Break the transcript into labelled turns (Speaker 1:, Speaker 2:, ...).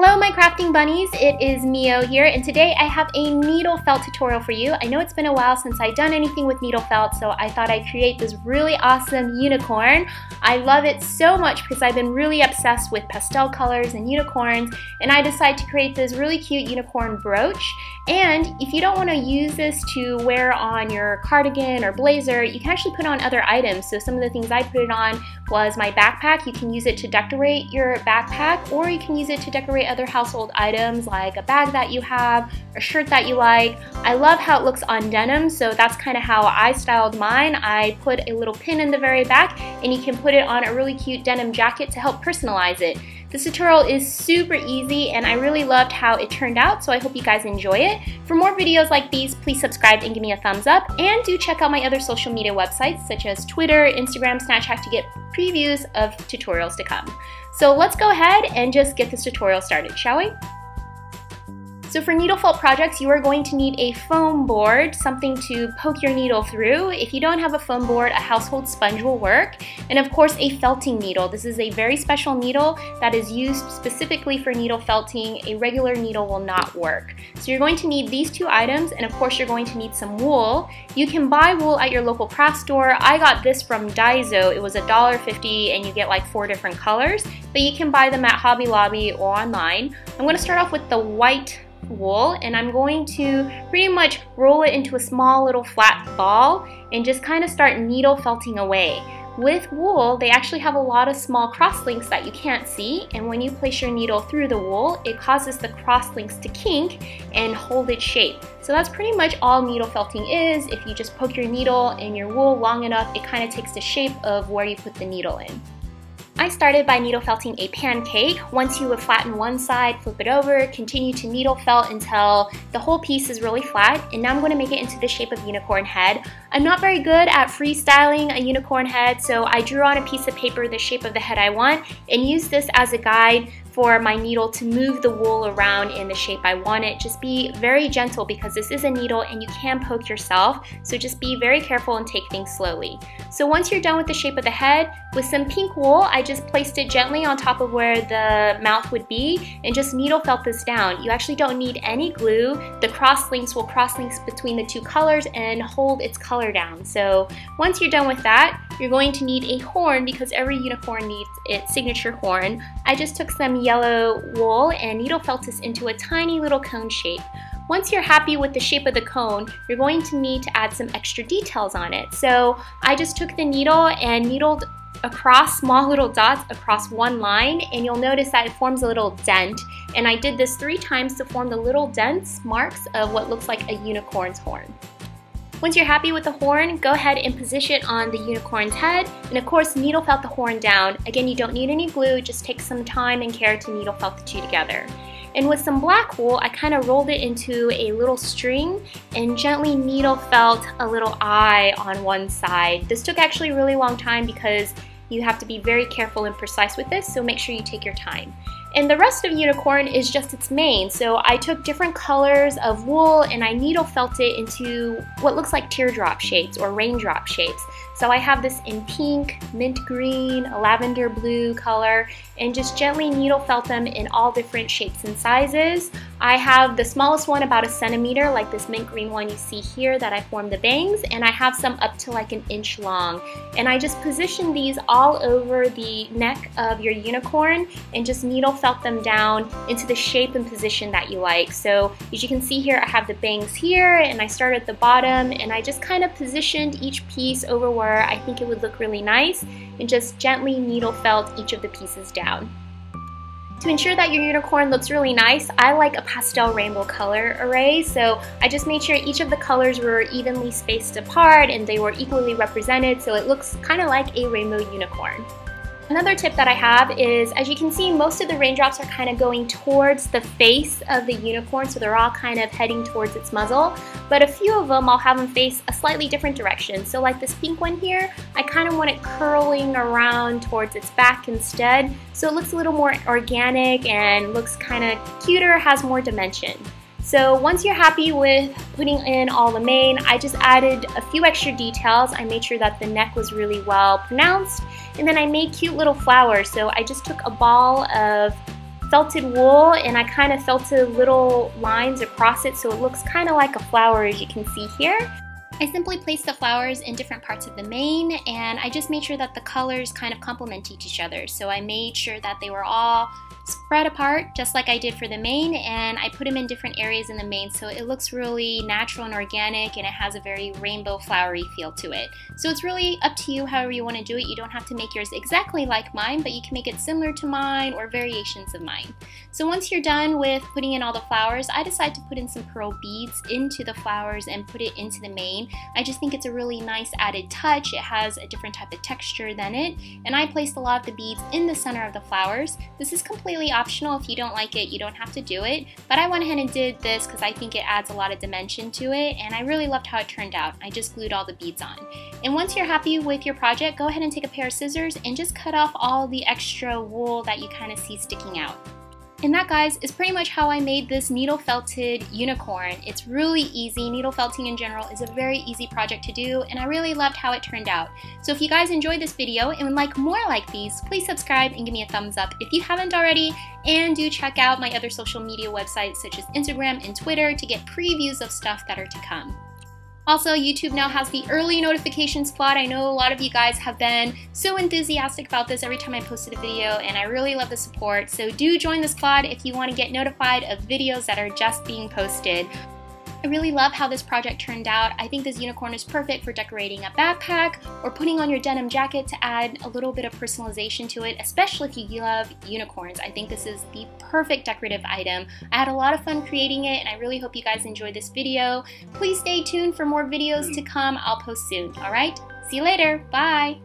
Speaker 1: Hello my crafting bunnies, it is Mio here, and today I have a needle felt tutorial for you. I know it's been a while since I've done anything with needle felt, so I thought I'd create this really awesome unicorn. I love it so much because I've been really obsessed with pastel colors and unicorns, and I decided to create this really cute unicorn brooch. And if you don't want to use this to wear on your cardigan or blazer, you can actually put on other items. So some of the things I put it on was my backpack. You can use it to decorate your backpack, or you can use it to decorate other household items like a bag that you have, a shirt that you like. I love how it looks on denim, so that's kind of how I styled mine. I put a little pin in the very back, and you can put it on a really cute denim jacket to help personalize it. This tutorial is super easy and I really loved how it turned out, so I hope you guys enjoy it. For more videos like these, please subscribe and give me a thumbs up, and do check out my other social media websites such as Twitter, Instagram, Snapchat to get previews of tutorials to come. So let's go ahead and just get this tutorial started, shall we? So for needle felt projects, you are going to need a foam board, something to poke your needle through. If you don't have a foam board, a household sponge will work. And of course, a felting needle. This is a very special needle that is used specifically for needle felting. A regular needle will not work. So you're going to need these two items, and of course you're going to need some wool. You can buy wool at your local craft store. I got this from Daiso. It was $1.50 and you get like 4 different colors, but you can buy them at Hobby Lobby or online. I'm going to start off with the white wool, and I'm going to pretty much roll it into a small little flat ball and just kind of start needle felting away. With wool, they actually have a lot of small cross links that you can't see, and when you place your needle through the wool, it causes the cross links to kink and hold its shape. So that's pretty much all needle felting is. If you just poke your needle in your wool long enough, it kind of takes the shape of where you put the needle in. I started by needle felting a pancake. Once you have flattened one side, flip it over, continue to needle felt until the whole piece is really flat, and now I'm going to make it into the shape of unicorn head. I'm not very good at freestyling a unicorn head, so I drew on a piece of paper the shape of the head I want and used this as a guide for my needle to move the wool around in the shape I want it. Just be very gentle because this is a needle and you can poke yourself, so just be very careful and take things slowly. So once you're done with the shape of the head, with some pink wool, I just placed it gently on top of where the mouth would be and just needle felt this down. You actually don't need any glue. The cross links will cross links between the two colors and hold its color down. So once you're done with that, you're going to need a horn because every unicorn needs its signature horn. I just took some yellow wool and needle felt this into a tiny little cone shape. Once you're happy with the shape of the cone, you're going to need to add some extra details on it. So I just took the needle and needled across small little dots across one line, and you'll notice that it forms a little dent, and I did this 3 times to form the little dents marks of what looks like a unicorn's horn. Once you're happy with the horn, go ahead and position it on the unicorn's head, and of course needle felt the horn down. Again, you don't need any glue, just take some time and care to needle felt the two together. And with some black wool, I kind of rolled it into a little string and gently needle felt a little eye on one side. This took actually a really long time because you have to be very careful and precise with this, so make sure you take your time. And the rest of unicorn is just its mane. So I took different colors of wool and I needle felt it into what looks like teardrop shapes or raindrop shapes. So I have this in pink, mint green, a lavender blue color, and just gently needle felt them in all different shapes and sizes. I have the smallest one about 1 centimeter, like this mint green one you see here that I formed the bangs, and I have some up to like 1 inch long. And I just positioned these all over the neck of your unicorn and just needle felt them down into the shape and position that you like. So as you can see here, I have the bangs here, and I started at the bottom, and I just kind of positioned each piece over where I think it would look really nice, and just gently needle felt each of the pieces down. To ensure that your unicorn looks really nice, I like a pastel rainbow color array, so I just made sure each of the colors were evenly spaced apart and they were equally represented, so it looks kind of like a rainbow unicorn. Another tip that I have is, as you can see, most of the raindrops are kind of going towards the face of the unicorn, so they're all kind of heading towards its muzzle, but a few of them I'll have them face a slightly different direction. So like this pink one here, I kind of want it curling around towards its back instead, so it looks a little more organic and looks kind of cuter, has more dimension. So once you're happy with putting in all the mane, I just added a few extra details. I made sure that the neck was really well pronounced, and then I made cute little flowers. So I just took a ball of felted wool, and I kind of felted little lines across it so it looks kind of like a flower, as you can see here. I simply placed the flowers in different parts of the mane, and I just made sure that the colors kind of complement each other. So I made sure that they were all spread apart just like I did for the mane, and I put them in different areas in the mane so it looks really natural and organic, and it has a very rainbow flowery feel to it. So it's really up to you however you want to do it. You don't have to make yours exactly like mine, but you can make it similar to mine or variations of mine. So once you're done with putting in all the flowers, I decided to put in some pearl beads into the flowers and put it into the mane. I just think it's a really nice added touch. It has a different type of texture than it, and I placed a lot of the beads in the center of the flowers. This is completely optional. If you don't like it, you don't have to do it, but I went ahead and did this because I think it adds a lot of dimension to it, and I really loved how it turned out. I just glued all the beads on. And once you're happy with your project, go ahead and take a pair of scissors and just cut off all the extra wool that you kind of see sticking out. And that, guys, is pretty much how I made this needle felted unicorn. It's really easy. Needle felting in general is a very easy project to do, and I really loved how it turned out. So if you guys enjoyed this video and would like more like these, please subscribe and give me a thumbs up if you haven't already, and do check out my other social media websites such as Instagram and Twitter to get previews of stuff that are to come. Also, YouTube now has the early notification slot. I know a lot of you guys have been so enthusiastic about this every time I posted a video, and I really love the support. So do join the squad if you want to get notified of videos that are just being posted. I really love how this project turned out. I think this unicorn is perfect for decorating a backpack or putting on your denim jacket to add a little bit of personalization to it, especially if you love unicorns. I think this is the perfect decorative item. I had a lot of fun creating it, and I really hope you guys enjoyed this video. Please stay tuned for more videos to come. I'll post soon, all right? See you later. Bye.